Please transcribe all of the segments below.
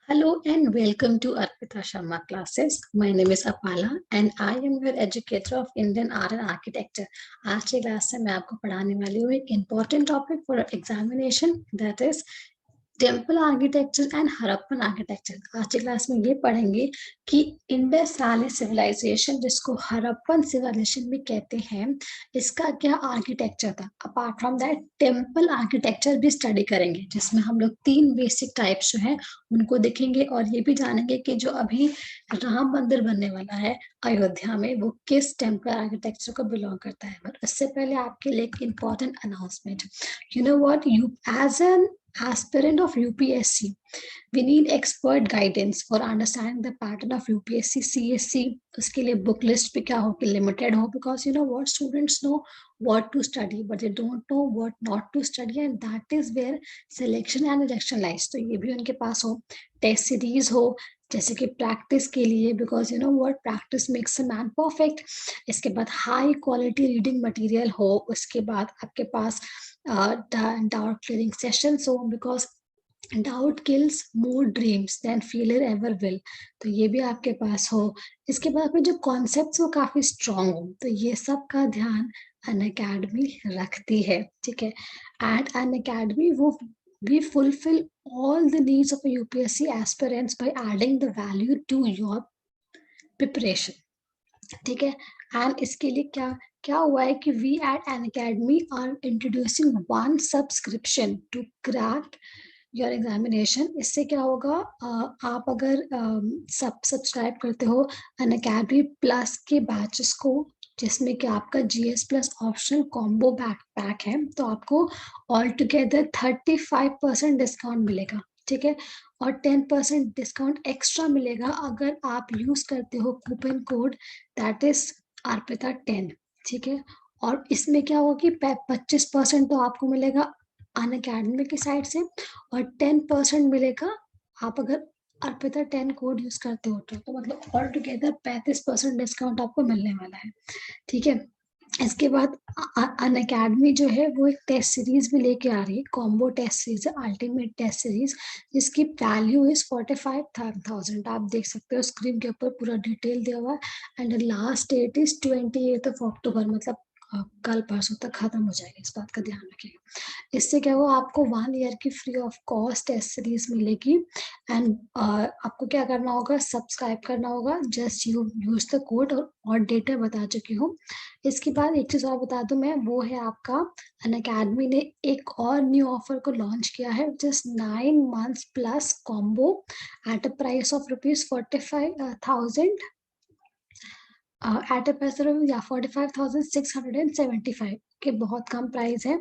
Hello and welcome to Arpita Sharma classes. My name is Apala and I am your educator of Indian art and architecture. आज की class से मैं आपको पढ़ाने वाली हूँ एक important topic for examination, that is temple architecture and Harappan architecture. आज की क्लास में ये पढ़ेंगे कि इंडस वैली सिविलाइजेशन, जिसको हड़प्पन सिविलाइजेशन भी कहते हैं, इसका क्या आर्किटेक्चर था। Apart from that temple architecture भी स्टडी करेंगे, जिसमें हम लोग 3 बेसिक टाइप्स जो हैं उनको देखेंगे और ये भी जानेंगे कि जो अभी राम मंदिर बनने वाला है अयोध्या में, वो किस टेम्पल आर्किटेक्चर को बिलोंग करता है। बट उससे पहले आपके लिए एक important announcement. You know what, you as an aspirant of UPSC, we need expert guidance for understanding the pattern of UPSC CSC. उसके लिए book list भी क्या हो कि limited हो, because you know what, students know what to study but they don't know what not to study, and that is where selection and rejection lies. तो ये भी उनके पास हो, टेस्ट सीरीज हो जैसे कि प्रैक्टिस के लिए, because you know what, practice makes a man perfect. इसके बाद हाई क्वालिटी रीडिंग मटेरियल हो, उसके बाद आपके पास डाउट क्लियरिंग सेशंस हो, because doubt kills more dreams than failure ever will. तो ये भी आपके पास हो। इसके बाद आपके जो कॉन्सेप्ट्स वो काफी स्ट्रांग हो, तो ये सब का ध्यान अनअकैडमी रखती है, ठीक है। At Unacademy we fulfill all the needs of a UPSC aspirants by adding the value to your preparation, ठीक है। एंड इसके लिए क्या क्या हुआ है कि we at Unacademy are introducing one subscription to crack your examination. इससे क्या होगा, आप अगर सब्सक्राइब करते हो अन अकेडमी प्लस के बैचेस को, जिसमें कि आपका GS plus optional combo pack है, तो आपको ऑल टुगेदर 35% डिस्काउंट मिलेगा, ठीक है। और 10% डिस्काउंट एक्स्ट्रा मिलेगा अगर आप यूज करते हो कूपन कोड, दैट इज अर्पिता10, ठीक है। और इसमें क्या होगा कि 25% तो आपको मिलेगा अन अकेडमी की साइड से, और 10% मिलेगा आप अगर अर्पिता10 कोड यूज करते हो तो मतलब ऑल टुगेदर 35% डिस्काउंट आपको मिलने वाला है, ठीक है। इसके बाद अन अकेडमी जो है वो एक टेस्ट सीरीज भी लेके आ रही है, कॉम्बो टेस्ट सीरीज है, अल्टीमेट टेस्ट सीरीज, जिसकी वैल्यू इज 45,000। आप देख सकते हो स्क्रीन के ऊपर पूरा डिटेल दिया हुआ है। एंड लास्ट डेट इज 28 अक्टूबर, मतलब कल परसों तक खत्म हो जाएगा, इस बात का ध्यान रखिएगा। इससे क्या हुआ, आपको 1 ईयर की free of cost test series मिलेगी। एंड आपको क्या करना होगा, सब्सक्राइब करना होगा, just you use the code, और डेटा बता चुकी हूँ। इसके बाद एक चीज और बता दूं मैं, वो है आपका अन अकेडमी ने एक और न्यू ऑफर को लॉन्च किया है, just 9 months plus combo at a price of ₹45,000, at a price या 45,675 के, बहुत कम प्राइस है।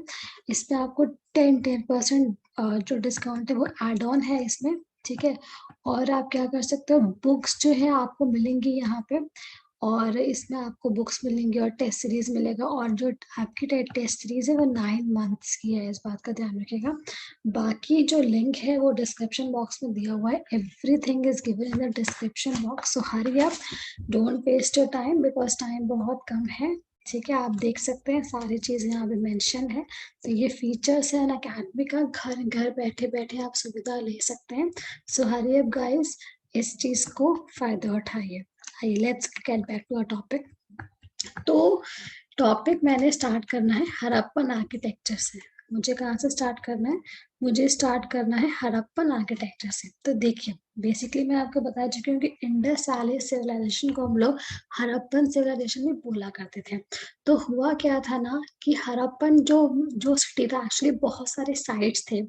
इसमें आपको 10% जो डिस्काउंट है वो एड ऑन है इसमें, ठीक है। और आप क्या कर सकते हो, बुक्स जो है आपको मिलेंगी यहाँ पे, और इसमें आपको बुक्स मिलेंगी और टेस्ट सीरीज मिलेगा, और जो आपकी टेस्ट सीरीज है वो 9 मंथ्स की है, इस बात का ध्यान रखिएगा। बाकी जो लिंक है वो डिस्क्रिप्शन बॉक्स में दिया हुआ है, everything is given in the description box, so hurry up, don't waste your time, because time बहुत कम है, ठीक है। आप देख सकते हैं सारी चीजें यहाँ पे मेंशन है। तो ये फीचर्स है ना अकेडमी का, घर घर बैठे बैठे आप सुविधा ले सकते हैं। सो हरी अप गाइस, इस चीज को फायदा उठाइए। Let's get back to our topic. तो टॉपिक मैंने स्टार्ट करना है हड़प्पन आर्किटेक्चर से। मुझे कहाँ से स्टार्ट करना है, मुझे स्टार्ट करना है हड़प्पन आर्किटेक्चर से। तो देखिए, बेसिकली मैं आपको बता चुकी हूँ कि इंडस वैली सिविलाइजेशन को हम लोग हड़प्पन सिविलाइजेशन भी बोला करते थे। तो हुआ क्या था ना कि हड़प्पन जो जो सिटी था, एक्चुअली बहुत सारे साइट्स थे।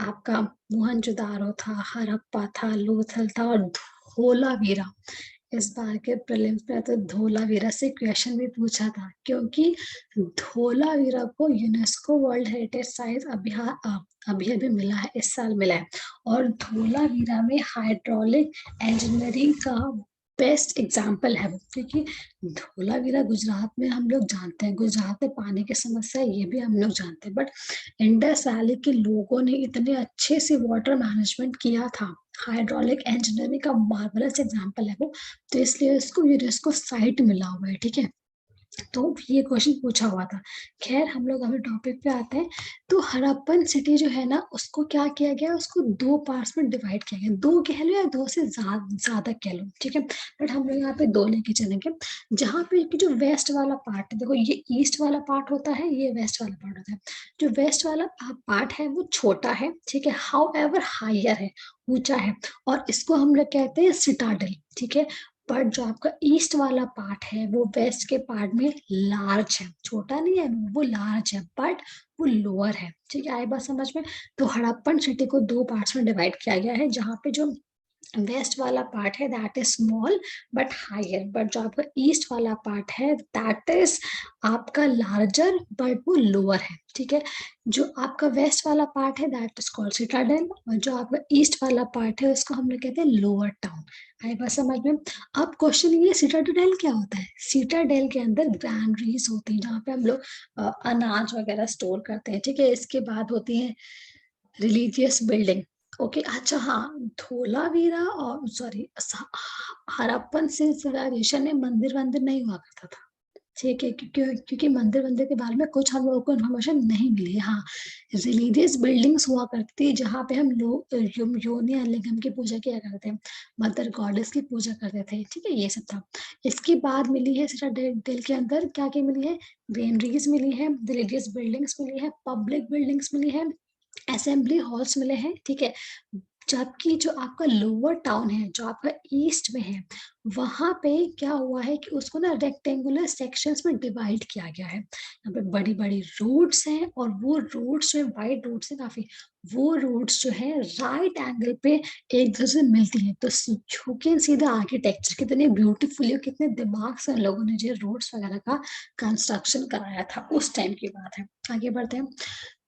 आपका मोहनजोदारो था, हड़प्पा था, लोथल था, और धोलावीरा। इस बार के प्रीलिम्स में तो धोलावीरा से क्वेश्चन भी पूछा था, क्योंकि धोलावीरा को यूनेस्को वर्ल्ड हेरिटेज साइट अभी अभी मिला है, इस साल मिला है। और धोलावीरा में हाइड्रोलिक इंजीनियरिंग का बेस्ट एग्जाम्पल है वो, क्योंकि धोलावीरा गुजरात में हम लोग जानते हैं, गुजरात में पानी की समस्या है, ये भी हम लोग जानते हैं। बट इंडस वैली के लोगों ने इतने अच्छे से वाटर मैनेजमेंट किया था, हाइड्रोलिक इंजीनियरिंग का मार्वलस एग्जाम्पल है वो, तो इसलिए इसको यूनेस्को साइट मिला हुआ है, ठीक है। तो ये क्वेश्चन पूछा हुआ था। खैर हम लोग अभी टॉपिक पे आते हैं। तो हड़प्पन सिटी जो है ना, उसको क्या किया गया, उसको दो पार्ट्स में डिवाइड किया गया। दो कह लो या दो से ज्यादा कह लो, ठीक है, बट हम लोग यहाँ पे दो लेके चलेंगे। जहाँ पे कि जो वेस्ट वाला पार्ट है, देखो ये ईस्ट वाला पार्ट होता है, ये वेस्ट वाला पार्ट होता है। जो वेस्ट वाला पार्ट है वो छोटा है, ठीक है, हाउ एवर हायर है, ऊंचा है, और इसको हम लोग कहते हैं सिटाडल, ठीक है। बट जो आपका ईस्ट वाला पार्ट है वो वेस्ट के पार्ट में लार्ज है, छोटा नहीं है, वो लार्ज है, बट वो लोअर है, ठीक है, आई बात समझ में। तो हड़प्पन सिटी को दो पार्ट्स में डिवाइड किया गया है, जहाँ पे जो वेस्ट वाला पार्ट है that is small but higher, but जो आपका ईस्ट वाला पार्ट है दैट इज आपका लार्जर बट वो लोअर है, ठीक है। जो आपका वेस्ट वाला पार्ट है दैट इज कॉल्ड सिटाडेल, और जो आपका ईस्ट वाला पार्ट है उसको हम लोग कहते हैं लोअर टाउन। आई बात समझ में। अब क्वेश्चन ये, सिटाडेल क्या होता है? सिटाडेल के अंदर ग्रैंडरीज होती है, जहाँ पे हम लोग अनाज वगैरह स्टोर करते हैं, ठीक है। इसके बाद होती है रिलीजियस बिल्डिंग। ओके, अच्छा, हाँ, धोलावीरा और सॉरी हड़प्पन सिविलाइजेशन में मंदिर वंदिर नहीं हुआ करता था, ठीक है, क्योंकि मंदिर वंदिर के बारे में कुछ हम लोगों को इन्फॉर्मेशन नहीं मिली है। हाँ, रिलीजियस बिल्डिंग्स हुआ करती थी, जहाँ पे हम लोग योनि या लिंगम की पूजा किया करते थे, मदर गॉडेस की पूजा करते थे, ठीक है, ये सब था। इसके बाद मिली है सिटाडेल के अंदर क्या क्या मिली है? ग्रेनरीज मिली है, रिलीजियस बिल्डिंग्स मिली है, पब्लिक बिल्डिंग्स मिली है, असेंबली हॉल्स मिले हैं, ठीक है। जबकि जो आपका लोअर टाउन है, जो आपका ईस्ट में है, वहां पे क्या हुआ है कि उसको ना रेक्टेंगुलर सेक्शंस में डिवाइड किया गया है। यहाँ पे बड़ी बड़ी रोड्स हैं, और वो रोड्स जो है वाइड रोड्स है काफी, वो रोड्स जो है राइट एंगल पे एक दूसरे से मिलती हैं। तो you can see the architecture कितने ब्यूटीफुली और कितने दिमाग से उन लोगों ने जो रोड्स वगैरह का कंस्ट्रक्शन कराया था, उस टाइम की बात है। आगे बढ़ते हैं।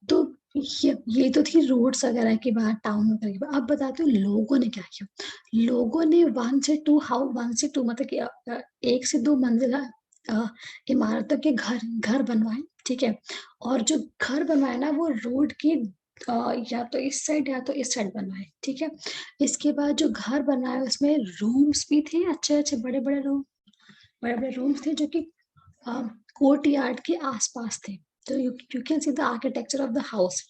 तो ये तो थी रोड्स वगैरह की बात, टाउन वगैरह की बात। अब बताते हो लोगों ने क्या किया। लोगों ने वन से टू मतलब कि एक से दो मंजिला इमारतों के घर घर बनवाए, ठीक है। और जो घर बनवाए ना वो रोड की या तो इस साइड या तो इस साइड बनवाए, ठीक है। इसके बाद जो घर बनाए उसमें रूम्स भी थे, अच्छे अच्छे बड़े बड़े रूम्स थे, जो कि कोर्ट यार्ड के आसपास थे। तो you can see the architecture of the house,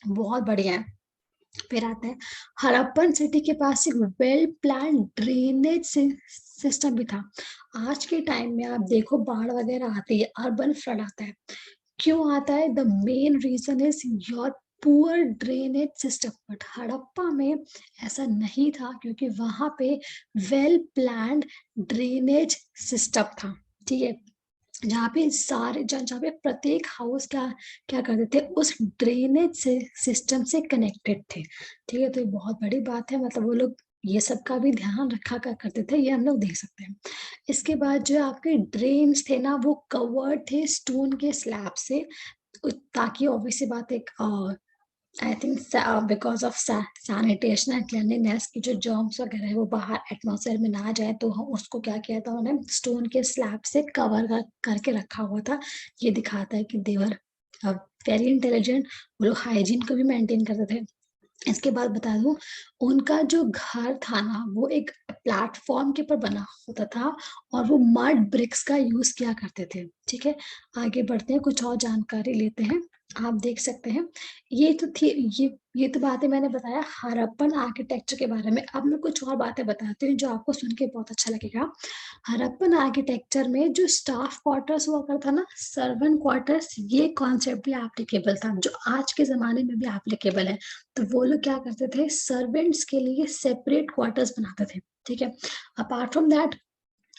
बहुत बढ़िया है। फिर आता है हड़प्पन सिटी के पास एक वेल प्लान ड्रेनेज सिस्टम भी था। आज के टाइम में आप देखो बाढ़ वगैरह आती है, अर्बन फ्लड आता है, क्यों आता है? The main reason is your poor drainage system. But Harappa में ऐसा नहीं था, क्योंकि वहां पे वेल प्लान्ड ड्रेनेज सिस्टम था, ठीक है। जहाँ पे प्रत्येक हाउस क्या क्या करते थे, उस ड्रेनेज से सिस्टम से कनेक्टेड थे, ठीक है। तो ये बहुत बड़ी बात है, मतलब वो लोग ये सब का भी ध्यान रखा कर करते थे, ये हम लोग देख सकते हैं। इसके बाद जो आपके ड्रेन्स थे ना, वो कवर्ड थे स्टोन के स्लैब से, ताकि ऑब्वियसली बात एक I think because of sanitation and cleanliness की जो जर्म्स वगैरह है वो बाहर एटमॉस्फेयर में ना जाए, तो हम उसको क्या किया था, उन्होंने स्टोन के स्लैब से करके रखा हुआ था। ये दिखाता है कि देवर वेरी इंटेलिजेंट, वो लोग हाइजीन को भी मेंटेन करते थे। इसके बाद बता दूं, उनका जो घर था ना वो एक प्लेटफॉर्म के ऊपर बना होता था, और वो मड ब्रिक्स का यूज किया करते थे, ठीक है। आगे बढ़ते हैं, कुछ और जानकारी लेते हैं। आप देख सकते हैं, ये तो थी ये तो बातें मैंने बताया हड़प्पन आर्किटेक्चर के बारे में। अब मैं कुछ और बातें बताती हूँ जो आपको सुन के बहुत अच्छा लगेगा। हड़प्पन आर्किटेक्चर में जो स्टाफ क्वार्टर्स हुआ करता ना, सर्वेंट क्वार्टर्स, ये कॉन्सेप्ट भी एप्लीकेबल था, जो आज के जमाने में भी एप्लीकेबल है। तो वो लोग क्या करते थे, सर्वेंट्स के लिए सेपरेट क्वार्टर्स बनाते थे, ठीक है। अपार्ट फ्रॉम दैट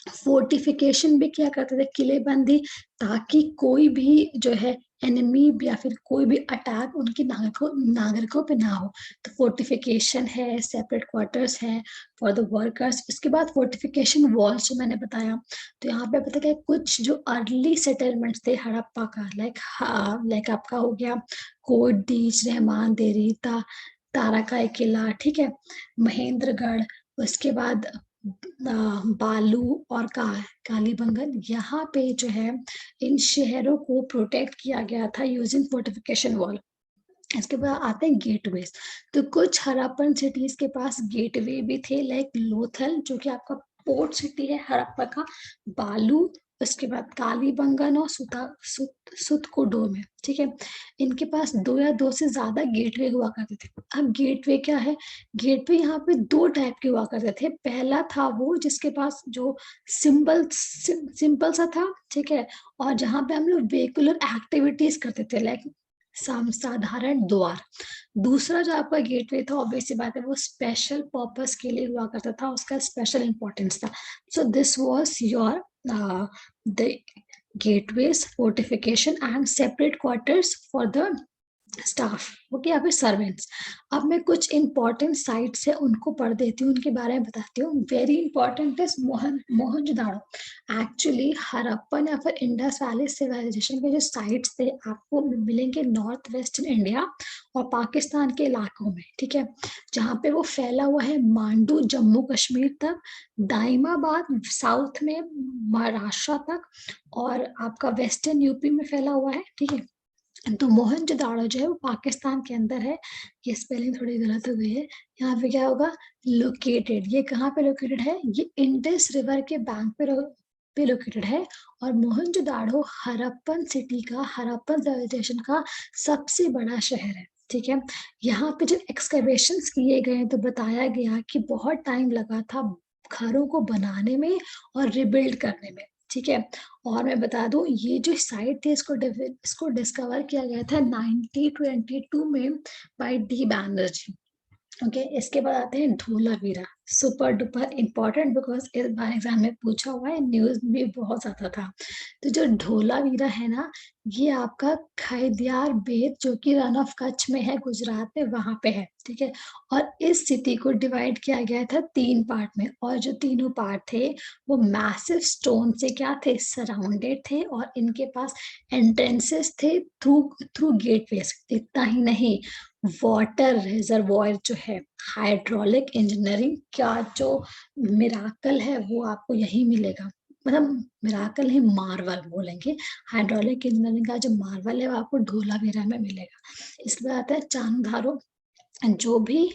फोर्टिफिकेशन भी किया करते थे, किलेबंदी, ताकि कोई भी जो है एनिमी या फिर कोई भी अटैक उनके नागरिकों पे ना हो। तो फोर्टिफिकेशन है, सेपरेट क्वार्टर्स है फॉर द वर्कर्स। उसके बाद फोर्टिफिकेशन वॉल्स जो मैंने बताया। तो यहाँ पे पता क्या, कुछ जो अर्ली सेटलमेंट्स थे हड़प्पा का, लाइक आपका हो गया कोट डीज, रहमान देरी, तारा का किला, ठीक है, महेंद्रगढ़। उसके बाद बालू और कालीबंगन, यहाँ पे जो है इन शहरों को प्रोटेक्ट किया गया था यूजिंग फोर्टिफिकेशन वॉल। इसके बाद आते हैं गेटवेज। तो कुछ हड़प्पन सिटीज के पास गेटवे भी थे, लाइक लोथल जो कि आपका पोर्ट सिटी है हड़प्पा का, बालू उसके बाद कालीबंगन और सुतकुडो में, ठीक है, इनके पास 2 या 2 से ज्यादा गेटवे हुआ करते थे। अब गेटवे क्या है? गेटवे यहाँ पे 2 टाइप के हुआ करते थे। पहला था वो जिसके पास जो सिंपल सा था, ठीक है, और जहाँ पे हम लोग वेहिकुलर एक्टिविटीज करते थे, लाइक साधारण द्वार। दूसरा जो आपका गेटवे था, ऑब्वियस सी बात है, वो स्पेशल पर्पस के लिए हुआ करता था, उसका स्पेशल इंपॉर्टेंस था। सो this was your the gateways, fortification and separate quarters for the staff, okay, या फिर सर्वेंट्स। अब मैं कुछ इंपॉर्टेंट साइट्स है उनको पढ़ देती हूँ, उनके बारे में बताती हूँ। Very important is Mohenjodaro. Actually Harappan या फिर इंडस वैली सिविलाइजेशन के जो साइट्स थे आपको मिलेंगे नॉर्थ वेस्टर्न इंडिया और पाकिस्तान के इलाकों में, ठीक है, जहाँ पे वो फैला हुआ है मांडू जम्मू कश्मीर तक, दाइमाबाद साउथ में महाराष्ट्र तक, और आपका वेस्टर्न यूपी में फैला हुआ है, ठीक है। तो मोहनजोदाड़ो जो है वो पाकिस्तान के अंदर है। ये स्पेलिंग थोड़ी गलत हो गई है, यहाँ पे क्या होगा, लोकेटेड। ये कहाँ पे लोकेटेड है? ये इंडस रिवर के बैंक पे लोकेटेड है। और मोहनजोदाड़ो हड़प्पन सिटी का, हड़प्पन सिविलाइजेशन का सबसे बड़ा शहर है, ठीक है। यहाँ पे जब एक्सकवेशंस किए गए तो बताया गया कि बहुत टाइम लगा था घरों को बनाने में और रिबिल्ड करने में, ठीक है। और मैं बता दूं, ये जो साइट थी इसको डिस्कवर किया गया था 1922 में बाय डी बैनर्जी, ओके। इसके बाद आते हैं Dholavira, super duper important because इस बार एग्जाम में पूछा हुआ है, न्यूज भी बहुत ज्यादा था। तो जो धोलावीरा है ना, ये आपका खैदियार बेद जो कि रन ऑफ कच्छ में है, गुजरात में, वहां पे है, ठीक है। और इस सिटी को डिवाइड किया गया था 3 पार्ट में, और जो तीनों पार्ट थे वो मैसिव स्टोन से क्या थे, सराउंडेड थे, और इनके पास एंट्रेंसेस थे थ्रू थ्रू गेटवेज। इतना ही नहीं, वाटर रिजर्वॉयर जो है, हाइड्रोलिक इंजीनियरिंग का जो मिराकल है वो आपको यही मिलेगा। मतलब मिराकल ही, मार्वल बोलेंगे। हाइड्रोलिक इंजीनियरिंग का जो मार्वल है वो आपको धोलावीरा में मिलेगा। इसके बाद आता है चांगधारो, जो भी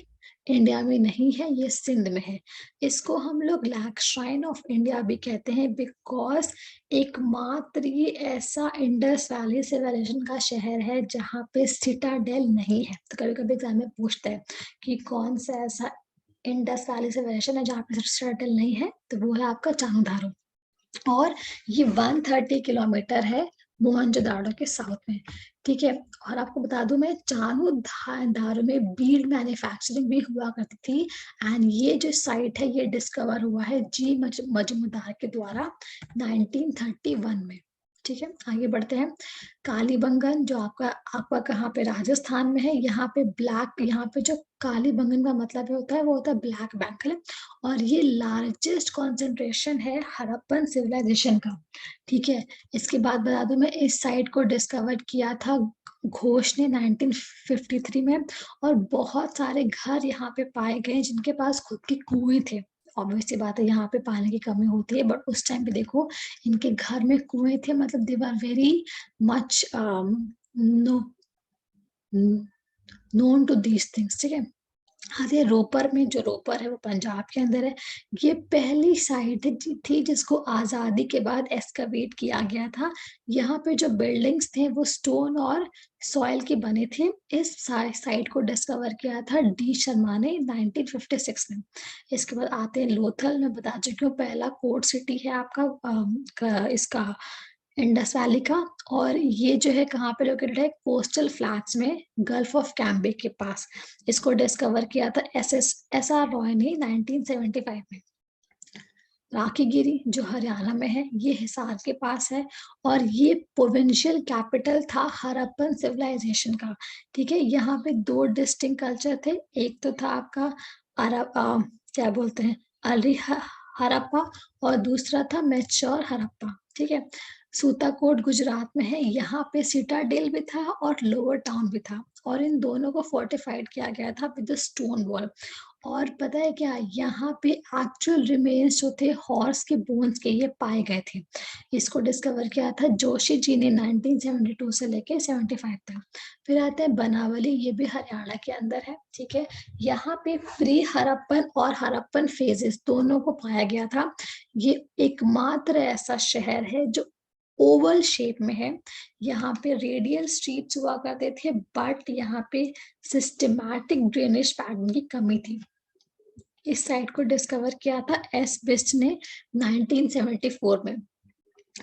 इंडिया में नहीं है, ये सिंध में है। इसको हम लोग लैक श्राइन ऑफ इंडिया भी कहते हैं बिकॉज एकमात्र ये ऐसा इंडस वैली सिविलाइजेशन का शहर है जहाँ पे सिटाडेल नहीं है। तो कभी कभी एग्जाम में पूछते हैं कि कौन सा ऐसा इंडस वैली सिविलाइजेशन है जहाँ पे सिटाडेल नहीं है, तो वो है आपका चांगधारो। और ये 130 किलोमीटर है मोहनजोदाड़ो के साउथ में, ठीक है। और आपको बता दूं मैं, दारो में बीड मैन्युफैक्चरिंग भी हुआ करती थी। एंड ये जो साइट है ये डिस्कवर हुआ है जी मजूमदार के द्वारा 1931 में, ठीक है। आगे बढ़ते हैं। कालीबंगन जो आपका आपका कहाँ पे, राजस्थान में है। यहाँ पे ब्लैक, यहाँ पे जो कालीबंगन का मतलब होता है वो होता है ब्लैक बैंगल। और ये लार्जेस्ट कॉन्सेंट्रेशन है हड़प्पन सिविलाइजेशन का, ठीक है। इसके बाद बता दूं मैं, इस साइट को डिस्कवर किया था घोष ने 1953 में। और बहुत सारे घर यहाँ पे पाए गए जिनके पास खुद के कुएं थे। ऑब्वियस सी बात है, यहाँ पे पानी की कमी होती है, बट उस टाइम पे देखो इनके घर में कुएं थे, मतलब they were very much know known to these things, ठीक है। हाँ, ये रोपर में, जो रोपर है वो पंजाब के अंदर है। ये पहली साइट थी जिसको आजादी के बाद एक्सकवेट किया गया था। यहाँ पे जो बिल्डिंग्स थे वो स्टोन और सॉइल के बने थे। इस साइट को डिस्कवर किया था डी शर्मा ने 1956 में। इसके बाद आते हैं लोथल। मैं बता चुकी हूँ, पहला पोर्ट सिटी है आपका इसका इंडस वैली का। और ये जो है कहाँ पे लोकेटेड है, कोस्टल फ्लैट्स में, गल्फ ऑफ कैम्बे के पास। इसको डिस्कवर किया था एस आर रॉय ने 1975 में। राखीगिरी जो हरियाणा में है, ये हिसार के पास है। और ये प्रोविंशियल कैपिटल था हड़प्पन सिविलाइजेशन का, ठीक है। यहाँ पे 2 डिस्टिंक्ट कल्चर थे। एक तो था आपका क्या बोलते हैं, अली हड़प्पा, और दूसरा था मैच्योर हड़प्पा, ठीक है। सूताकोट गुजरात में है। यहाँ पे सिटाडेल भी था और लोअर टाउन भी था, और इन दोनों को फोर्टिफाइड किया गया था विद स्टोन वॉल। और पता है क्या, यहाँ पे एक्चुअल रिमेन्स जो थे हॉर्स के बोन्स के, ये पाए गए थे। इसको डिस्कवर किया था जोशी जी ने 1972 से लेके 75 तक। फिर आते हैं बनावली, ये भी हरियाणा के अंदर है, ठीक है। यहाँ पे प्री हड़प्पन और हड़प्पन फेजेस दोनों को पाया गया था। ये एकमात्र ऐसा शहर है जो ओवल शेप में है। यहाँ पे रेडियल स्ट्रीट्स हुआ करते थे, बट यहाँ पे सिस्टमैटिक ड्रेनेज पैटर्न की कमी थी। इस साइट को डिस्कवर किया था एस बिस्ट ने 1974 में।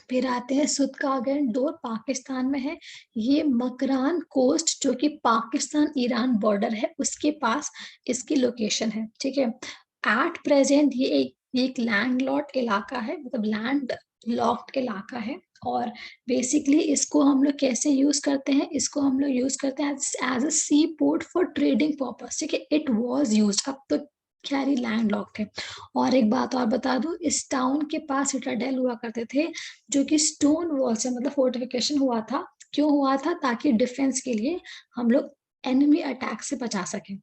फिर आते हैं सुदकागन डोर, पाकिस्तान में है। ये मकरान कोस्ट जो कि पाकिस्तान ईरान बॉर्डर है उसके पास इसकी लोकेशन है, ठीक है। एट प्रेजेंट ये एक लैंड लॉट इलाका है, मतलब लैंड लॉक्ड इलाका है। और बेसिकली इसको हम लोग कैसे यूज करते हैं, इसको हम लोग यूज करते हैं as a sea port for trading purpose, ठीक है। इट वाज यूज्ड, अब तो खैर ही लैंड लॉक्ड है। और एक बात और बता दूं, इस टाउन के पास सिटाडेल हुआ करते थे जो कि स्टोन वॉल से, मतलब फोर्टिफिकेशन हुआ था। क्यों हुआ था? ताकि डिफेंस के लिए हम लोग एनिमी अटैक से बचा सके।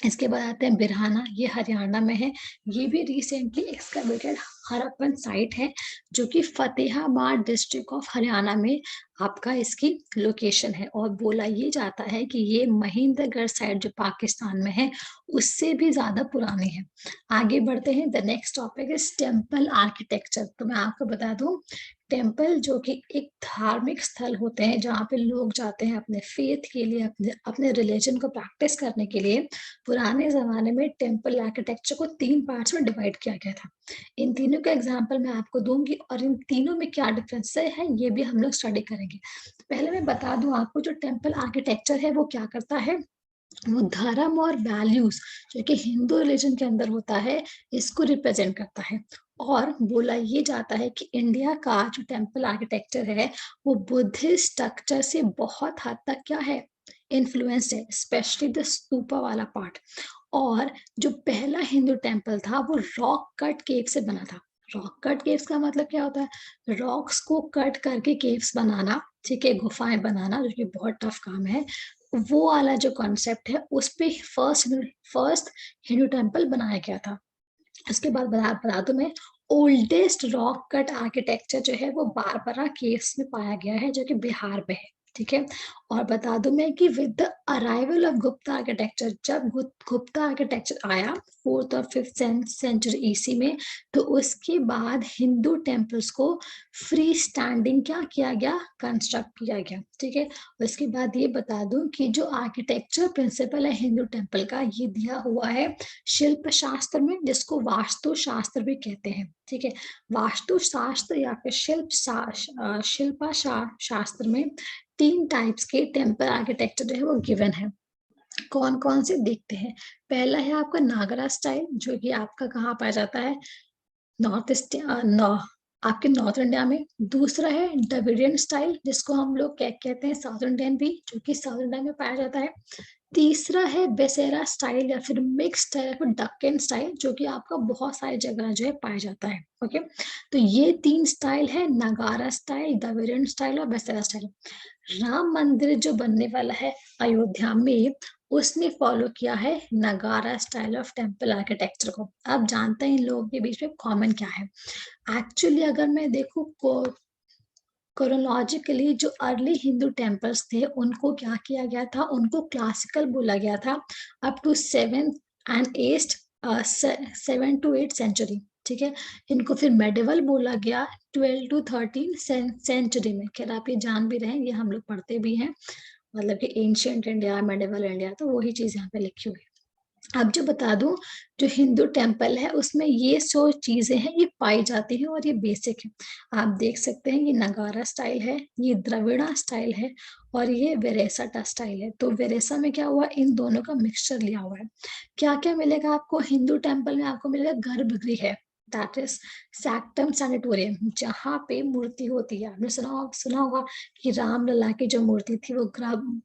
इसके बाद आते हैं बिरहाना, ये हरियाणा में है। ये भी रिसेंटली एक्सकवेटेड हड़प्पन साइट है जो कि फतेहाबाद डिस्ट्रिक्ट ऑफ हरियाणा में आपका इसकी लोकेशन है। और बोला ये जाता है कि ये महेंद्रगढ़ साइट जो पाकिस्तान में है उससे भी ज्यादा पुरानी है। आगे बढ़ते हैं, the next topic is temple architecture. तो मैं आपको बता दूं, टेम्पल जो कि एक धार्मिक स्थल होते हैं जहाँ पे लोग जाते हैं अपने फेथ के लिए, अपने रिलीजन को प्रैक्टिस करने के लिए। पुराने जमाने में टेम्पल आर्किटेक्चर को 3 पार्ट्स में डिवाइड किया गया था। इन तीनों का एग्जांपल मैं आपको दूंगी और इन तीनों में क्या डिफरेंस है ये भी हम लोग स्टडी करेंगे। पहले मैं बता दूं आपको, जो टेम्पल आर्किटेक्चर है वो क्या करता है, वो धर्म और वैल्यूज जो कि हिंदू रिलीजन के अंदर होता है इसको रिप्रेजेंट करता है। और बोला ये जाता है कि इंडिया का जो टेम्पल आर्किटेक्चर है वो बुद्धिस्ट स्ट्रक्चर से बहुत हद तक क्या है, इन्फ्लुएंस्ड है, स्पेशली द स्तूपा वाला पार्ट। और जो पहला हिंदू टेम्पल था वो रॉक कट केव से बना था। रॉक कट केव्स का मतलब क्या होता है, रॉक्स को कट करके केव्स बनाना, ठीक है, गुफाएं बनाना, जो कि बहुत टफ काम है। वो वाला जो कॉन्सेप्ट है उस पे फर्स्ट हिंदू टेम्पल बनाया गया था। उसके बाद बता दूं मैं, ओल्डेस्ट रॉक कट आर्किटेक्चर जो है वो बारबरा केव्स में पाया गया है जो कि बिहार में है, ठीक है। और बता दूं मैं कि with the arrival of Gupta architecture, जब गुप्ता आर्किटेक्चर आया 4th और 5th सेंचुरी ईसी में, तो उसके बाद हिंदू टेम्पल्स को फ्री स्टैंडिंग क्या किया गया, कंस्ट्रक्ट किया गया, ठीक है। उसके बाद ये बता दूं कि जो आर्किटेक्चर प्रिंसिपल है हिंदू टेम्पल का, ये दिया हुआ है शिल्प शास्त्र में, जिसको वास्तु शास्त्र भी कहते हैं, ठीक है। वास्तु शास्त्र या फिर शिल्पा शास्त्र में 3 टाइप्स के टेम्पल आर्किटेक्चर जो है वो गिवन है। कौन कौन से देखते हैं। पहला है आपका नागरा स्टाइल, जो कि आपका कहाँ पाया जाता है, नॉर्थ ईस्ट, आपके नॉर्थ इंडिया में। दूसरा है द्रविडियन स्टाइल, जिसको हम लोग क्या कहते हैं, साउथ इंडियन भी, जो कि साउथ इंडिया में पाया जाता है। तीसरा है बेसेरा स्टाइल या फिर मिक्स स्टाइल या फिर डक्कन स्टाइल, जो कि आपका बहुत सारी जगह जो है पाया जाता है, ओके। तो ये 3 स्टाइल है, नगारा स्टाइल, द्रविडियन स्टाइल और बेसेरा स्टाइल। राम मंदिर जो बनने वाला है अयोध्या में, उसने फॉलो किया है नगारा स्टाइल ऑफ टेम्पल आर्किटेक्चर को। आप जानते हैं इन लोगों के बीच में कॉमन क्या है। एक्चुअली अगर मैं देखूं क्रोनोलॉजिकली, जो अर्ली हिंदू टेम्पल्स थे उनको क्या किया गया था, उनको क्लासिकल बोला गया था अप टू 7 to 8 सेंचुरी, ठीक है। इनको फिर मेडिवल बोला गया 12 to 13 सेंचुरी में। खैर आप ये जान भी रहे हैं, ये हम लोग पढ़ते भी हैं, मतलब कि एंशियंट इंडिया, मेडिवल इंडिया, तो वही चीज यहाँ पे लिखी हुई है। अब जो बता दूं, जो हिंदू टेम्पल है उसमें ये सो चीजें हैं ये पाई जाती हैं और ये बेसिक है। आप देख सकते हैं, ये नगारा स्टाइल है, ये द्रविड़ा स्टाइल है और ये वेरेसाटा स्टाइल है। तो वेरेसा में क्या हुआ, इन दोनों का मिक्सचर लिया हुआ है। क्या क्या मिलेगा आपको हिंदू टेम्पल में, आपको मिलेगा गर्भगृह है, दैट इज सैक्टम सैनिटोरियम, जहाँ पे मूर्ति होती है। आपने सुना होगा कि रामलला की जो मूर्ति थी वो मतलब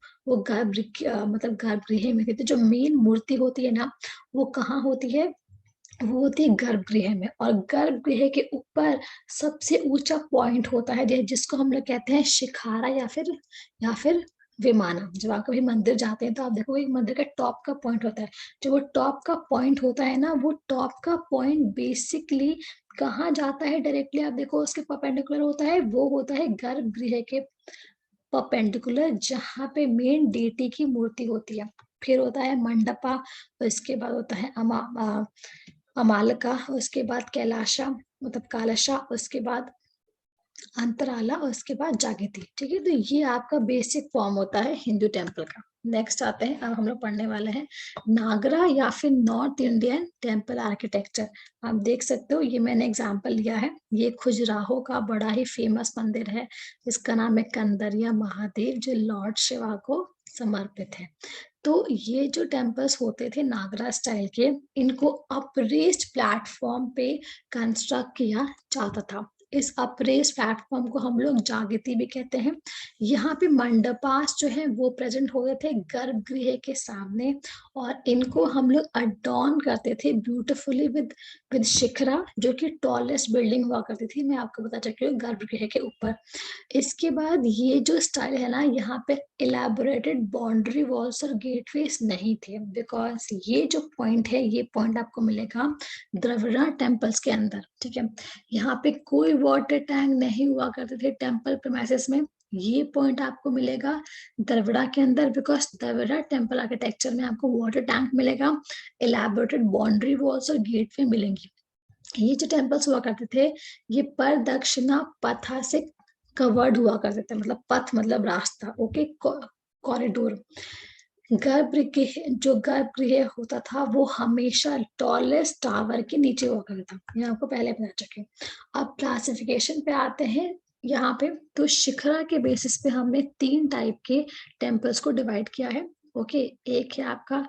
गर्भगृह में थी। तो जो मेन मूर्ति होती है ना, वो कहाँ होती है, वो होती है गर्भगृह में। और गर्भगृह के ऊपर सबसे ऊंचा पॉइंट होता है जिसको हम लोग कहते हैं शिखारा या फिर विमाना। जब आप कभी मंदिर जाते हैं तो आप देखोगे एक मंदिर का टॉप का पॉइंट होता है। जो वो टॉप का पॉइंट होता है ना, वो टॉप का पॉइंट बेसिकली कहाँ जाता है डायरेक्टली, आप देखो उसके परपेंडिकुलर होता है, वो होता है गर्भगृह के परपेंडिकुलर, जहाँ पे मेन डेटी की मूर्ति होती है। फिर होता है मंडपा, उसके बाद होता है अमालका, उसके बाद कैलाशा मतलब कालशा, उसके बाद अंतराला और उसके बाद जागृति। ठीक है, तो ये आपका बेसिक फॉर्म होता है हिंदू टेम्पल का। नेक्स्ट आते हैं, अब हम लोग पढ़ने वाले हैं नागरा या फिर नॉर्थ इंडियन टेम्पल आर्किटेक्चर। आप देख सकते हो, ये मैंने एग्जांपल लिया है, ये खजुराहो का बड़ा ही फेमस मंदिर है, इसका नाम है कंदरिया महादेव, जो लॉर्ड शिवा को समर्पित है। तो ये जो टेम्पल्स होते थे नागरा स्टाइल के, इनको अप्रेस्ड प्लेटफॉर्म पे कंस्ट्रक्ट किया जाता था। इस अप्रेस्ड प्लेटफॉर्म को हम लोग जागृति भी कहते हैं। यहाँ पे मंडपास जो है वो प्रेजेंट हो गए थे गर्भगृह के सामने, और इनको हम लोग अडॉर्न करते थे ब्यूटिफुली विद शिखरा, जो कि टॉलेस्ट बिल्डिंग हुआ करती थी, मैं आपको बता चुकी हूँ, गर्भगृह के ऊपर। इसके बाद ये जो स्टाइल है ना, यहाँ पे इलेबोरेटेड बाउंड्री वॉल्स और गेटवेज नहीं थे, बिकॉज ये जो पॉइंट है, ये पॉइंट आपको मिलेगा द्रविड़ा टेम्पल्स के अंदर। ठीक है, यहाँ पे कोई वाटर टैंक नहीं हुआ करते थे टेम्पल प्रीमाइसेस में। ये पॉइंट आपको मिलेगा द्रविड़ा के अंदर, बिकॉज द्रविड़ा टेम्पल आर्किटेक्चर में आपको वाटर टैंक मिलेगा, इलेबोरेटेड बाउंड्री वॉल्स और गेटवे मिलेंगी। ये जो टेम्पल्स हुआ करते थे, ये पर दक्षिणा पथा से कवर्ड हुआ करते थे, मतलब पथ मतलब रास्ता, ओके, कॉरिडोर। गर्भगृह, जो गर्भगृह होता था वो हमेशा टॉलेस्ट टावर के नीचे हुआ करता था, ये आपको पहले बता चुके हैं। अब क्लासिफिकेशन पे आते हैं यहाँ पे, तो शिखरा के बेसिस पे हमने 3 टाइप के टेम्पल्स को डिवाइड किया है। ओके, एक है आपका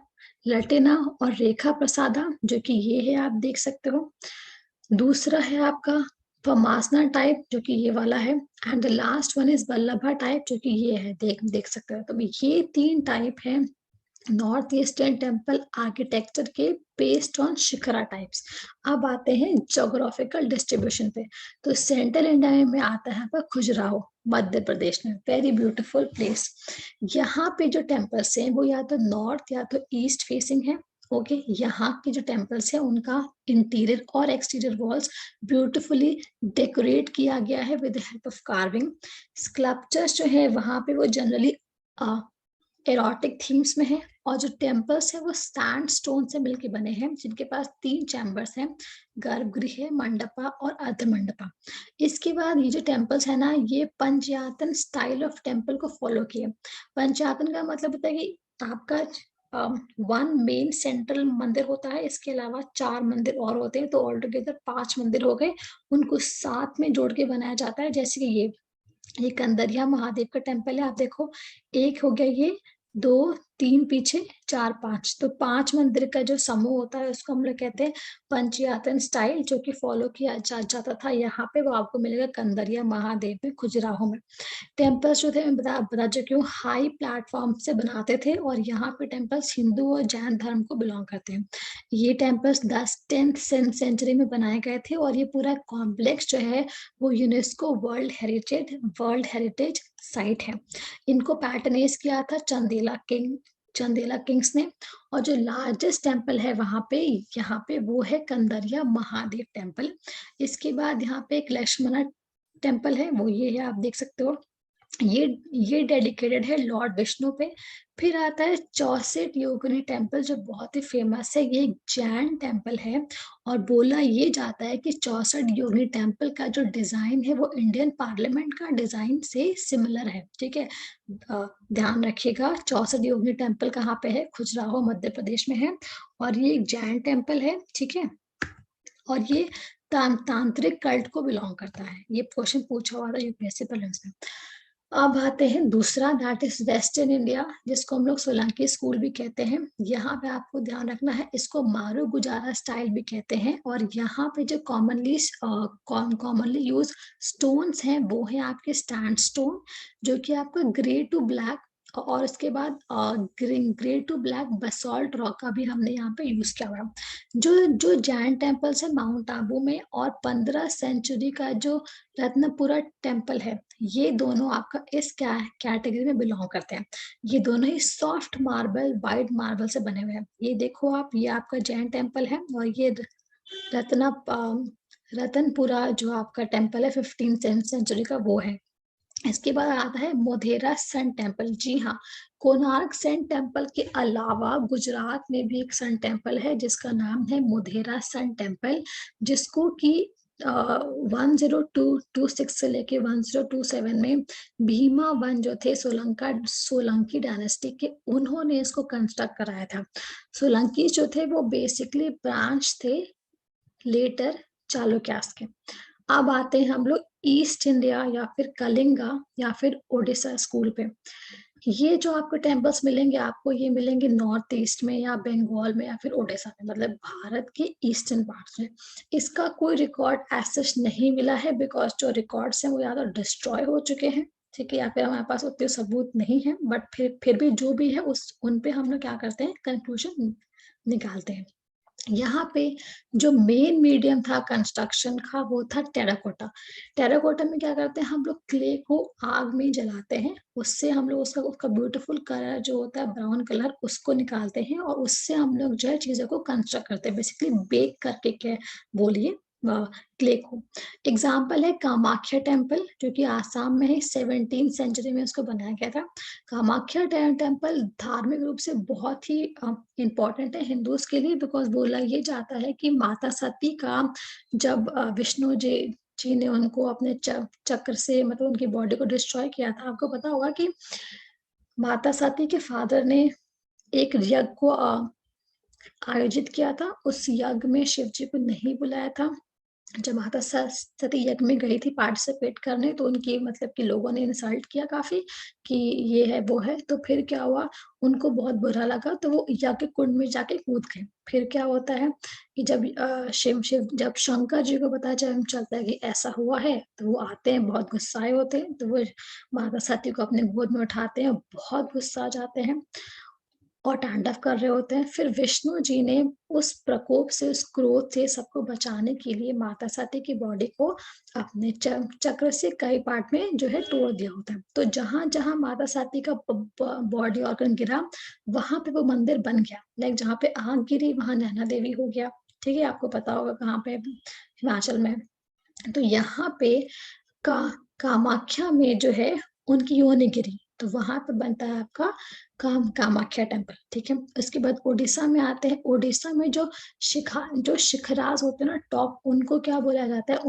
लटेना और रेखा प्रसादा, जो कि ये है, आप देख सकते हो। दूसरा है आपका पमासना टाइप, जो कि ये वाला है, and the last one is Vallabha type, जो कि ये है, देख देख सकते हो। तो ये 3 टाइप है नॉर्थ ईस्टर्न टेम्पल आर्किटेक्चर के बेस्ड ऑन शिखरा टाइप्स। अब आते हैं ज्योग्राफिकल डिस्ट्रीब्यूशन पे। तो सेंट्रल इंडिया में आता है पर खजुराहो, मध्य प्रदेश में, वेरी ब्यूटीफुल प्लेस। यहाँ पे जो टेम्पल्स हैं वो या तो नॉर्थ या तो ईस्ट फेसिंग है। ओके, यहाँ के जो टेम्पल्स है उनका इंटीरियर और एक्सटीरियर वॉल्स ब्यूटीफुली डेकोरेट किया गया है with help of carving. Sculptures जो है वहां पे वो जनरली एरोटिक थीम्स में है, और जो टेम्पल्स है वो सैंड स्टोन से मिलके बने हैं, जिनके पास 3 चैम्बर्स हैं, गर्भगृह, मंडपा और अर्धमंडपा। इसके बाद ये जो टेम्पल्स है ना, ये पंचयातन स्टाइल ऑफ टेम्पल को फॉलो किए। पंचयातन का मतलब होता है कि आपका वन मेन सेंट्रल मंदिर होता है, इसके अलावा 4 मंदिर और होते हैं, तो ऑल टुगेदर 5 मंदिर हो गए, उनको साथ में जोड़ के बनाया जाता है। जैसे कि ये कंदरिया महादेव का टेम्पल है, आप देखो, एक हो गया ये, 2 3 पीछे, 4 5, तो 5 मंदिर का जो समूह होता है उसको हम लोग कहते हैं पंचयातन स्टाइल, जो कि फॉलो किया जाता था यहाँ पे, वो आपको मिलेगा कंदरिया महादेव में, खजुराहो में। टेम्पल्स जो थे मैं बता चुकी हूँ, हाई प्लेटफॉर्म से बनाते थे, और यहाँ पे टेम्पल्स हिंदू और जैन धर्म को बिलोंग करते हैं। ये टेम्पल्स 10th सेंचुरी में बनाए गए थे, और ये पूरा कॉम्प्लेक्स जो है वो यूनेस्को वर्ल्ड हेरिटेज साइट है। इनको पैटर्नाइज किया था चंदेला किंग्स ने। और जो लार्जेस्ट टेम्पल है वहां पे, यहाँ पे वो है कंदरिया महादेव टेम्पल। इसके बाद यहाँ पे एक लक्ष्मणा टेम्पल है, वो ये है, आप देख सकते हो। ये डेडिकेटेड है लॉर्ड विष्णु पे। फिर आता है चौसठ योगिनी टेम्पल, जो बहुत ही फेमस है, ये एक जैन टेम्पल है, और बोला ये जाता है कि 64 योगिनी टेम्पल का जो डिजाइन है वो इंडियन पार्लियामेंट का डिजाइन से सिमिलर है। ठीक है, ध्यान रखिएगा, 64 योगिनी टेम्पल कहाँ पे है, खजुराहो मध्य प्रदेश में है, और ये एक जैन टेम्पल है। ठीक है, और ये तांत्रिक कल्ट को बिलोंग करता है, ये क्वेश्चन पूछा हुआ था यूपीएससी प्रीलिम्स में। अब आते हैं दूसरा, दैट इज वेस्टर्न इंडिया, जिसको हम लोग सोलंकी स्कूल भी कहते हैं। यहाँ पे आपको ध्यान रखना है, इसको मारू गुजारा स्टाइल भी कहते हैं, और यहाँ पे जो कॉमनली यूज स्टोन्स हैं वो है आपके स्टैंड स्टोन, जो कि आपका ग्रे टू ब्लैक और उसके बाद ग्रे टू ब्लैक बसॉल्ट रॉक का भी हमने यहाँ पे यूज किया हुआ है। जो जो जैन टेम्पल्स है माउंट आबू में, और 15 सेंचुरी का जो रत्नपुरा टेम्पल है, ये दोनों आपका इस कैटेगरी में बिलोंग करते हैं। ये दोनों ही सॉफ्ट मार्बल, वाइट मार्बल से बने हुए हैं। ये देखो आप, ये आपका जैन टेम्पल है, और ये रत्ना रतनपुरा जो आपका टेम्पल है 15 सेंचुरी का, वो है। इसके बाद आता है मोधेरा सन टेम्पल। जी हाँ, कोणार्क सन टेम्पल के अलावा गुजरात में भी एक सन टेम्पल है जिसका नाम है मोधेरा सन टेम्पल, जिसको कि 1026 से लेके 1027 में भीमा वन जो थे सोलंकी डायनेस्टी के, उन्होंने इसको कंस्ट्रक्ट कराया था। सोलंकी जो थे वो बेसिकली ब्रांच थे लेटर चालुक्यास के। अब आते हैं हम लोग ईस्ट इंडिया या फिर कलिंगा या फिर ओडिशा स्कूल पे। ये जो आपको टेम्पल्स मिलेंगे, आपको ये मिलेंगे नॉर्थ ईस्ट में या बंगाल में या फिर ओडिशा में, मतलब भारत के ईस्टर्न पार्ट्स में। इसका कोई रिकॉर्ड ऐसा नहीं मिला है, बिकॉज जो रिकॉर्ड्स हैं वो या तो डिस्ट्रॉय हो चुके हैं, ठीक है, या फिर हमारे पास उतने सबूत नहीं है। बट फिर भी जो भी है उस उन पे हम लोग क्या करते हैं, कंक्लूजन निकालते हैं। यहाँ पे जो मेन मीडियम था कंस्ट्रक्शन का वो था टेराकोटा। टेराकोटा में क्या करते हैं हम लोग, क्ले को आग में जलाते हैं, उससे हम लोग उसका ब्यूटीफुल कलर जो होता है ब्राउन कलर, उसको निकालते हैं, और उससे हम लोग जो है चीजों को कंस्ट्रक्ट करते हैं, बेसिकली बेक करके क्या बोलिए, क्ले को। एग्जाम्पल है कामाख्या टेम्पल, जो कि आसाम में है, 17 सेंचुरी में उसको बनाया गया था। कामाख्या टेम्पल धार्मिक रूप से बहुत ही इम्पोर्टेंट है हिंदूज के लिए, बिकॉज बोला ये जाता है कि माता सती का जब विष्णु जी ने उनको अपने चक्र से, मतलब उनकी बॉडी को डिस्ट्रॉय किया था। आपको पता होगा कि माता सती के फादर ने एक यज्ञ को आयोजित किया था, उस यज्ञ में शिव जी को नहीं बुलाया था। जब माता सती यज्ञ में गई थी पार्टिसिपेट करने, तो उनकी मतलब कि लोगों ने इंसल्ट किया काफी कि ये है वो है, तो फिर क्या हुआ, उनको बहुत बुरा लगा, तो वो यज्ञ कुंड में जाके कूद गए। फिर क्या होता है कि जब शिव जब शंकर जी को पता चलता है कि ऐसा हुआ है, तो वो आते हैं, बहुत गुस्साए होते हैं, तो वो माता सती को अपने गोद में उठाते हैं, बहुत गुस्सा आ जाते हैं और तांडव कर रहे होते हैं। फिर विष्णु जी ने उस प्रकोप से, उस क्रोध से सबको बचाने के लिए माता सती की बॉडी को अपने चक्र से कई पार्ट में जो है तोड़ दिया होता है। तो जहां जहां माता सती का बॉडी ऑर्गन गिरा, वहां पे वो मंदिर बन गया। लाइक जहाँ पे आग गिरी वहां नैना देवी हो गया, ठीक है, आपको पता होगा कहाँ पे, हिमाचल में। तो यहाँ पे का कामाख्या में जो है उनकी योनि गिरी, तो वहां पे बनता है आपका कामाख्या टेम्पल, ठीक है। उसके बाद उड़ीसा में आते हैं। उड़ीसा में जो शिखराज होते हैं ना टॉप, उनको क्या बोला जाता है,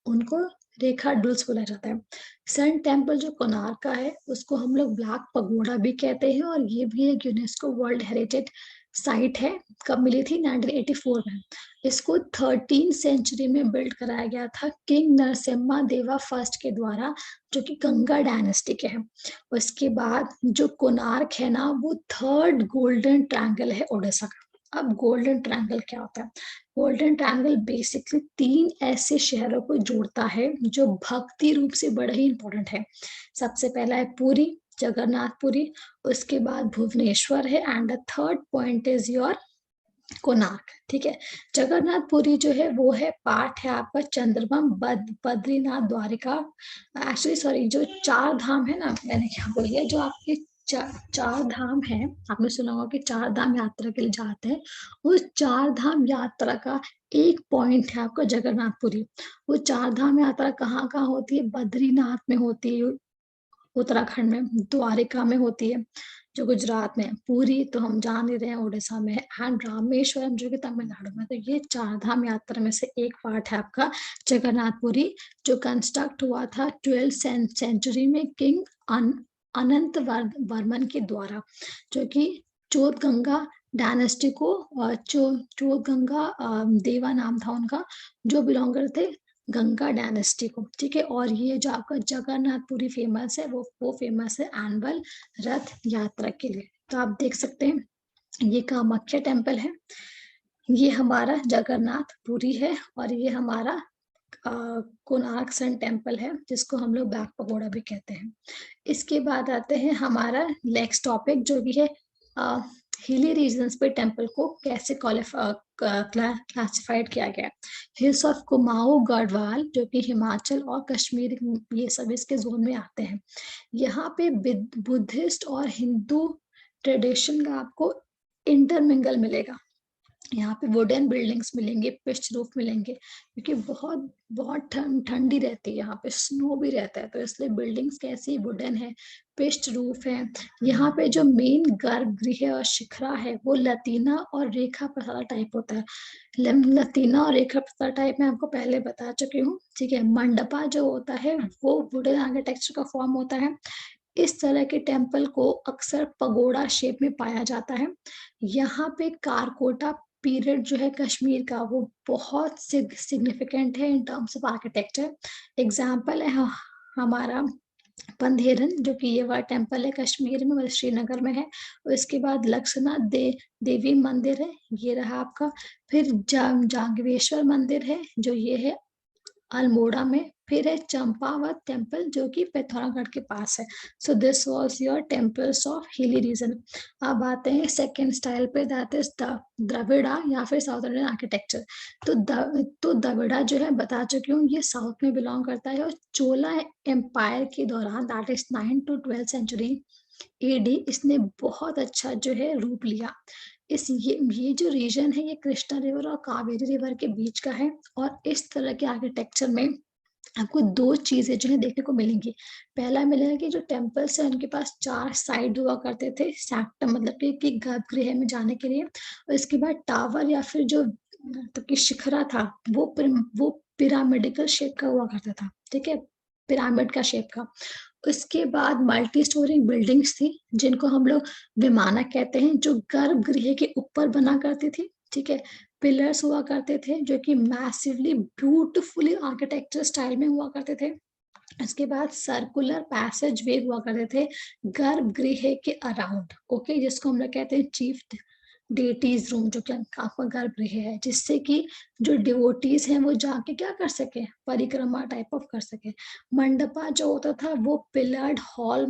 उनको रेखा डुल्स बोला जाता है। सन टेम्पल जो कोणार्क का है, उसको हम लोग ब्लैक पगोड़ा भी कहते हैं, और ये भी एक यूनेस्को वर्ल्ड हेरिटेज साइट है। कब मिली थी, 1984 में। इसको 13 सेंचुरी में बिल्ड कराया गया था किंग नरसिम्हा देवा फर्स्ट के द्वारा, जो कि गंगा डायनेस्टी के हैं। उसके बाद जो कोणार्क है ना, वो थर्ड गोल्डन ट्रायंगल है उड़ीसा का। अब गोल्डन ट्रायंगल क्या होता है, गोल्डन ट्रायंगल बेसिकली 3 ऐसे शहरों को जोड़ता है जो भक्ति रूप से बड़ा ही इंपॉर्टेंट है। सबसे पहला है पुरी, जगन्नाथपुरी, उसके बाद भुवनेश्वर है, and the third point is your Konark, ठीक है। जगन्नाथपुरी जो है वो है पार्ट है आपका चंद्रमम बद्रीनाथ द्वारिका, एक्चुअली सॉरी, जो 4 धाम है ना, मैंने क्या बोल दिया, जो आपके चार धाम है, आपने सुना होगा कि 4 धाम यात्रा के लिए जाते हैं। उस 4 धाम यात्रा का एक पॉइंट है आपका जगन्नाथपुरी। वो 4 धाम यात्रा कहाँ कहाँ होती है, बद्रीनाथ में होती है उत्तराखंड में, द्वारिका में होती है जो गुजरात में है, पूरी तो हम जान ही रहे हैं उड़ीसा में है, एंड रामेश्वरम जो कि तमिलनाडु में। तो ये 4 धाम यात्रा में से एक पार्ट है आपका जगन्नाथपुरी, जो कंस्ट्रक्ट हुआ था 12 सेंचुरी में किंग अनंत वर्मन के द्वारा, जो कि चौथगंगा डायनेस्टी को, चौथगंगा देवा नाम था उनका, जो बिलोंग करते गंगा डायनेस्टी को, ठीक है। और ये जो आपका जगन्नाथपुरी फेमस है, वो फेमस है एनुअल रथ यात्रा के लिए। तो आप देख सकते हैं ये कामाख्या टेम्पल है, ये हमारा जगन्नाथपुरी है, और ये हमारा कोणार्क सन टेम्पल है, जिसको हम लोग बैक पगोड़ा भी कहते हैं। इसके बाद आते हैं हमारा नेक्स्ट टॉपिक, जो भी है हिली रीजन्स पे टेम्पल को कैसे क्लासिफाइड किया गया। हिल्स ऑफ कुमाऊं गढ़वाल, जो कि हिमाचल और कश्मीर, ये सब इसके जोन में आते हैं। यहाँ पे बुद्धिस्ट और हिंदू ट्रेडिशन का आपको इंटरमिंगल मिलेगा। यहाँ पे वुडन बिल्डिंग्स मिलेंगे, पिच रूफ मिलेंगे, क्योंकि बहुत बहुत ठंडी रहती है, यहाँ पे स्नो भी रहता है, तो इसलिए बिल्डिंग्स कैसी वुडन है, पिच रूफ है। यहाँ पे जो मेन गर्भगृह और शिखरा है वो लतीना और रेखा प्रसाद टाइप होता है। लतीना और रेखा प्रसाद टाइप में आपको पहले बता चुकी हूँ, ठीक है। मंडपा जो होता है वो वुडन आर्किटेक्चर का फॉर्म होता है। इस तरह के टेम्पल को अक्सर पगोड़ा शेप में पाया जाता है। यहाँ पे कारकोटा पीरियड जो है कश्मीर का, वो बहुत सिग्निफिकेंट है in terms of architecture. Example है हमारा पंधेरन, जो कि ये वाला टेम्पल है कश्मीर में, मतलब श्रीनगर में है। और इसके बाद लक्ष्मणनाथ देवी मंदिर है, ये रहा आपका। फिर जागवेश्वर मंदिर है, जो ये है अल्मोड़ा में। फिर है चंपावत टेम्पल, जो कि पिथौरागढ़ के पास है। सो this was your temples of hilly region. अब आते हैं सेकेंड स्टाइल पे, दैट इज द्रविड़ा या फिर साउथ इंडियन आर्किटेक्चर। तो द्रविड़ा जो है बता चुकी हूँ, ये साउथ में बिलोंग करता है, और चोला एम्पायर के दौरान, that is 9 to 12 century AD, इसने बहुत अच्छा जो है रूप लिया। ये जो रीजन है, ये कृष्णा रिवर और कावेरी रिवर के बीच का है। और इस तरह के आर्किटेक्चर में आपको दो चीजें जो है देखने को मिलेंगी। पहला मिलेगा कि जो टेम्पल्स है उनके पास 4 साइड हुआ करते थे, सैक्टम, मतलब कि गर्भगृह में जाने के लिए। और इसके बाद टावर या फिर जो मतलब कि शिखरा था, वो पिरामिडिकल शेप का हुआ करता था, ठीक है, पिरामिड का शेप का। उसके बाद मल्टी स्टोरी बिल्डिंग्स थी, जिनको हम लोग विमानक कहते हैं, जो गर्भगृह के ऊपर बना करती थी, ठीक है। पिलर्स हुआ करते थे, जो कि मैसिवली ब्यूटीफुली आर्किटेक्चर स्टाइल में हुआ करते थे। इसके बाद सर्कुलर पैसेज वे हुआ करते थे गर्भगृह के अराउंड, ओके, जिसको हम लोग कहते हैं चीफ डेटीज रूम, जो कि आपका गर्भगृह है, जिससे कि जो डिवोटीज हैं वो जाके क्या कर सके, परिक्रमा टाइप ऑफ कर सके। मंडपा जो होता था वो पिलर्ड हॉल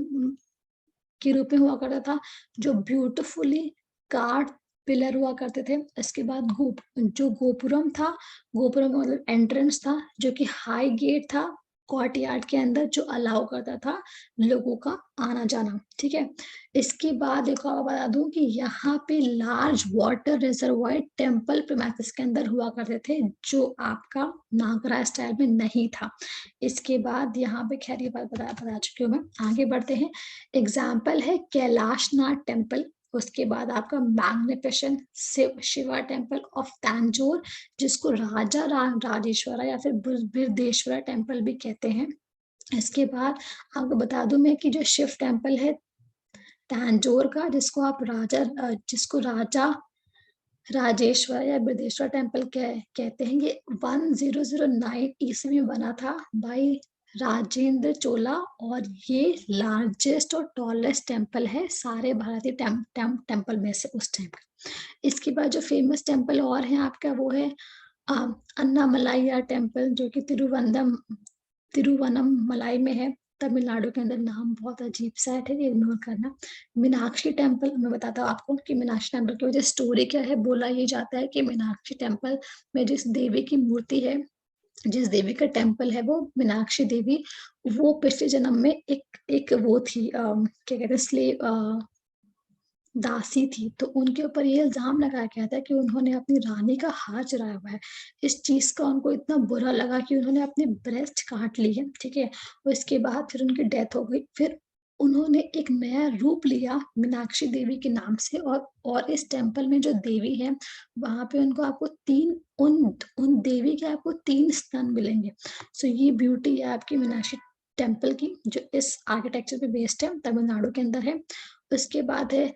के रूप में हुआ करता था, जो ब्यूटिफुली कार्ड पिलर हुआ करते थे। इसके बाद जो गोपुरम था, गोपुरम का मतलब एंट्रेंस था, जो कि हाई गेट था कोर्टयार्ड के अंदर, जो अलाउ करता था लोगों का आना जाना, ठीक है। इसके बाद एक और बता दूं कि यहाँ पे large water reservoir temple premises के अंदर हुआ करते थे, जो आपका नागरा स्टाइल में नहीं था। इसके बाद यहाँ पे खैर ये बात बता चुकी हूँ मैं, आगे बढ़ते हैं। एग्जाम्पल है कैलाशनाथ टेम्पल। उसके बाद आपका magnificent Shiva temple of Tanjore, जिसको राजा राजेश्वरा या फिर बिरदेश्वरा टेम्पल भी कहते हैं। इसके बाद आपको बता दूं मैं कि जो शिव टेम्पल है तंजौर का, जिसको राजा राजेश्वर या बिरदेश्वर टेम्पल कहते हैं, ये 1009 ईस्वी में बना था बाई राजेंद्र चोला। और ये लार्जेस्ट और टॉलेस्ट टेम्पल है सारे भारतीय टेम्पल में से उस टाइम का। इसके बाद जो फेमस टेम्पल और है आपका, वो है अन्नामलाईया टेम्पल, जो कि तिरुवनमलाई में है, तमिलनाडु के अंदर। नाम बहुत अजीब सा है, ठीक है, इग्नोर करना। मीनाक्षी टेम्पल, मैं बताता हूँ आपको कि मीनाक्षी टेम्पल की वजह स्टोरी क्या है। बोला ये जाता है कि मीनाक्षी टेम्पल में जिस देवी की मूर्ति है, जिस देवी का टेम्पल है, वो मीनाक्षी देवी, वो पिछले जन्म में एक वो थी, क्या कहते हैं, स्लेव, दासी थी। तो उनके ऊपर ये इल्जाम लगाया गया था कि उन्होंने अपनी रानी का हार चुराया हुआ है। इस चीज का उनको इतना बुरा लगा कि उन्होंने अपनी ब्रेस्ट काट ली है, ठीक है। और इसके बाद फिर उनकी डेथ हो गई। फिर उन्होंने एक नया रूप लिया मीनाक्षी देवी के नाम से। और इस टेम्पल में जो देवी है, वहां पे उनको आपको उन देवी के आपको 3 स्तन मिलेंगे। सो ये ब्यूटी है आपकी मीनाक्षी टेम्पल की, जो इस आर्किटेक्चर पे बेस्ड है, तमिलनाडु के अंदर है। उसके बाद है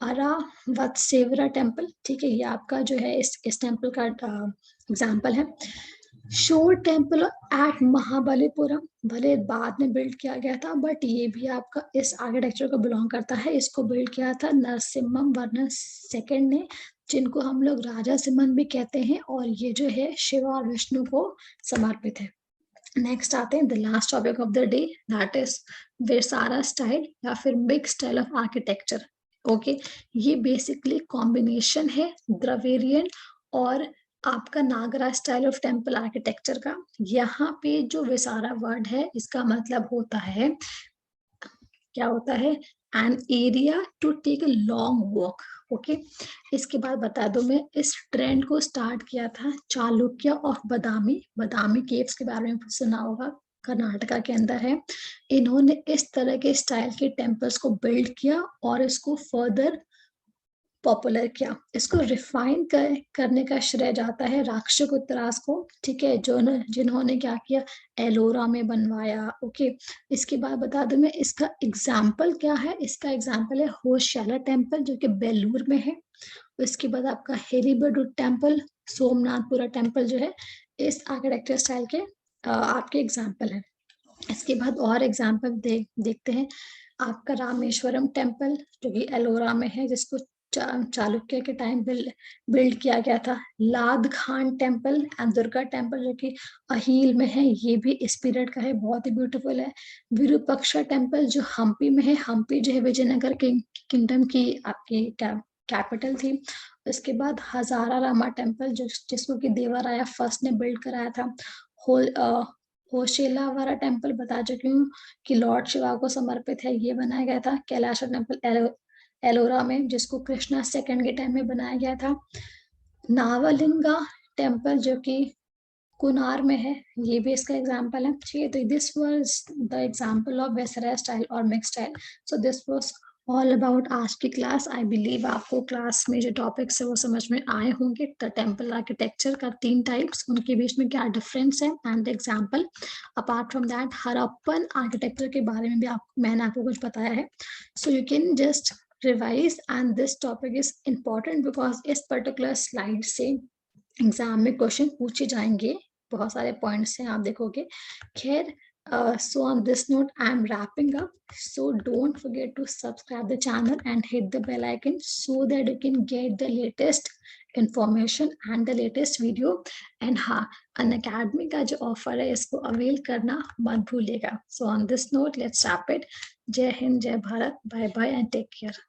अरावत्सेवरा टेम्पल, ठीक है, ये आपका जो है इस टेम्पल का एग्जाम्पल है। शोर टेम्पल एट महाबलीपुरम भले बाद में बिल्ड किया गया था, बट ये भी आपका इस आर्किटेक्चर को बिलोंग करता है। इसको बिल्ड किया था नरसिम्हम वर्मन सेकंड ने, जिनको हम लोग राजा सिमन भी कहते हैं, और ये जो है शिव और विष्णु को समर्पित है। नेक्स्ट आते हैं the last topic of the day, that is Vesara style या फिर mix style of architecture. Okay, ये बेसिकली कॉम्बिनेशन है द्रविडियन और आपका नागरा स्टाइल ऑफ टेम्पल आर्किटेक्चर का। यहाँ पे जो विसारा वर्ड है इसका मतलब होता है, क्या होता है, an area to take a long walk. Okay, इसके बाद बता दो, मैं इस ट्रेंड को स्टार्ट किया था Chalukya of Badami. Badami caves के बारे में सुना होगा, कर्नाटका के अंदर है। इन्होंने इस तरह के स्टाइल के टेम्पल्स को बिल्ड किया और इसको फर्दर पॉपुलर किया। इसको रिफाइन करने का श्रेय जाता है राष्ट्रकूटराज को, ठीक है, जो जिन्होंने क्या किया, एलोरा में बनवाया। ओके, इसके बाद बता दूं मैं इसका एग्जाम्पल क्या है। इसका एग्जाम्पल है होशयाला टेम्पल जो कि बेलूर में है। इसके बाद आपका हेलीबेडू टेम्पल, सोमनाथपुरा टेम्पल जो है इस आर्किटेक्चर स्टाइल के आपके एग्जाम्पल है। इसके बाद और एग्जाम्पल देखते हैं। आपका रामेश्वरम टेम्पल जो कि एलोरा में है, जिसको चालुक्य के टाइम बिल्ड किया गया था। लाद Khan temple and Durga temple जो कि अहील में है, ये भी इस पीरियड का है, बहुत ही ब्यूटीफुल है। विरूपाक्षा टेम्पल जो हम्पी में है, हम्पी जो है विजयनगर किंगडम की आपकी कैपिटल थी। उसके बाद हजारा रामा टेम्पल जिसको कि देवराया फर्स्ट ने बिल्ड कराया था। होल होशेलावारा टेम्पल बता चुकी हूँ कि लॉर्ड शिवा को समर्पित है, ये बनाया गया था। कैलाश टेम्पल एलोरा में, जिसको कृष्णा सेकंड के टाइम में बनाया गया था। नावलिंगा टेम्पल जो कि कुनार में है, ये भी इसका एग्जाम्पल है। ठीक है, तो this was the example of Vesara style और mix style. So this was all about आज की क्लास। आई बिलीव आपको क्लास में जो टॉपिक्स है वो समझ में आए होंगे। द टेम्पल आर्किटेक्चर का 3 टाइप्स, उनके बीच में क्या डिफरेंस है and example. Apart from that Harappan architecture के बारे में भी मैंने आपको कुछ बताया है। So you can just revise and this topic is important because इस पर्टिकुलर स्लाइड से एग्जाम में क्वेश्चन पूछे जाएंगे। बहुत सारे पॉइंट्स हैं, आप देखोगे। खैर, so on this note, I'm wrapping up. So don't forget to subscribe the channel and hit the bell icon so that you can get the latest information and the latest video. And हाँ, Unacademy का जो offer है इसको avail करना मत भूलिएगा। So on this note, let's wrap it. जय हिंद, जय Bharat, bye bye and take care.